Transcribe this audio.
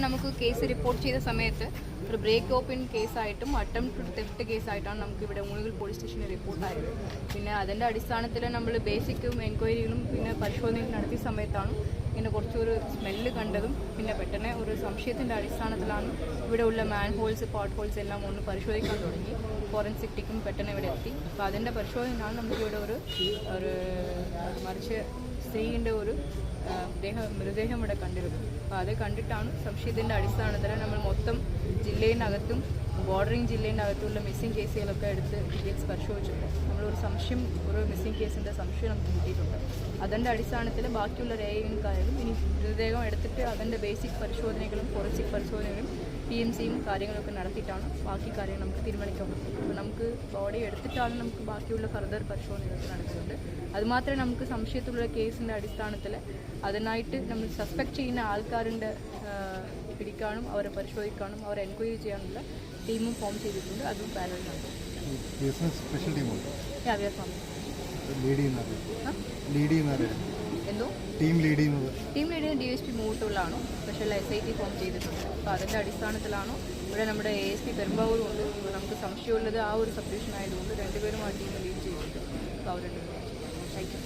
നമുക്ക് case report ചെയ്ത സമയത്ത് ഒരു ബ്രേക്ക് ഓപ്പൺ കേസായിട്ടും അറ്റംപ്റ്റ് ടു തെഫ്റ്റ് കേസായിട്ടാണ് നമുക്ക് ഇവിടെ മൂന്നുകിൽ പോലീസ് സ്റ്റേഷനിൽ റിപ്പോർട്ടായത്. പിന്നെ അതിൻ്റെ അടിസ്ഥാനത്തിൽ നമ്മൾ ബേസിക്കും എൻക്വയറികളും പിന്നെ പരിശോധനയും നടത്തിയ സമയത്താണ് ഇങ്ങനെ കുറച്ചൊരു സ്മെല്ല് കണ്ടതും പിന്നെ പെട്ടെന്ന് ഒരു സംശയത്തിൻ്റെ അടിസ്ഥാനത്തിലാണ് ഇവിടെ ഉള്ള മാൻ ഹോൾസ് പാട്ട് ഹോൾസ് എല്ലാം ഒന്ന് പരിശോധിക്കാൻ തുടങ്ങി. ഫോറൻസിക് ടീമും പെട്ടെന്ന് ഇവിടെ എത്തി. അപ്പോൾ അതിൻ്റെ പരിശോധനയാണ് നമുക്കിവിടെ ഒരു മറിച്ച് സ്ത്രീൻ്റെ ഒരു മൃതദേഹം ഇവിടെ കണ്ടിരുന്നു. അപ്പോൾ അത് കണ്ടിട്ടാണ് സംശയത്തിൻ്റെ അടിസ്ഥാനത്തിൽ നമ്മൾ മൊത്തം ജില്ലയിനകത്തും ബോർഡറിങ് ജില്ലയിനകത്തുള്ള മിസ്സിംഗ് കേസുകളൊക്കെ എടുത്ത് ഡീറ്റെയിൽസ് പരിശോധിച്ചിട്ടുണ്ട്. നമ്മളൊരു സംശയം ഒരു മിസ്സിംഗ് കേസിൻ്റെ സംശയം നമുക്ക് കിട്ടിയിട്ടുണ്ട്. അതിൻ്റെ അടിസ്ഥാനത്തിൽ ബാക്കിയുള്ള രേഖയും കാര്യങ്ങളും ഇനി മൃതദേഹം എടുത്തിട്ട് അതിൻ്റെ ബേസിക് പരിശോധനകളും ഫോറൻസിക് പരിശോധനകളും PMCയും കാര്യങ്ങളൊക്കെ നടത്തിയിട്ടാണ് ബാക്കി കാര്യങ്ങൾ നമുക്ക് തീരുമാനിക്കാൻ പറ്റും. അപ്പോൾ നമുക്ക് ബോഡി എടുത്തിട്ടാണ് നമുക്ക് ബാക്കിയുള്ള ഫർദർ പരിശോധനകളൊക്കെ നടക്കുന്നുണ്ട്. അതുമാത്രമേ നമുക്ക് സംശയത്തിലുള്ള കേസിൻ്റെ അടിസ്ഥാനത്തിൽ അതിനായിട്ട് നമ്മൾ സസ്പെക്ട് ചെയ്യുന്ന ആൾക്കാരുടെ പിടിക്കാനും അവരെ പരിശോധിക്കാനും അവരെ എൻക്വയറി ചെയ്യാനുള്ള ടീമും ഫോം ചെയ്തിട്ടുണ്ട്. അതും പാരലാണ്. എന്തോ ടീം ലീഡ് ചെയ്യുന്നത് DSP മൂട്ടുകളാണ്. സ്പെഷ്യൽ SIT ഫോം ചെയ്തിട്ടുണ്ട്. അപ്പോൾ അതിൻ്റെ അടിസ്ഥാനത്തിലാണോ ഇവിടെ നമ്മുടെ ASP പെരുമ്പാവൂരും ഉണ്ട്. നമുക്ക് സംശയമുള്ളത് ആ ഒരു സബ്ഡിവിഷൻ ആയതുകൊണ്ട് രണ്ടുപേരും ആ ടീം ലീഡ് ചെയ്തിട്ടുണ്ട്. അപ്പോൾ അവരുടെ താങ്ക് യു.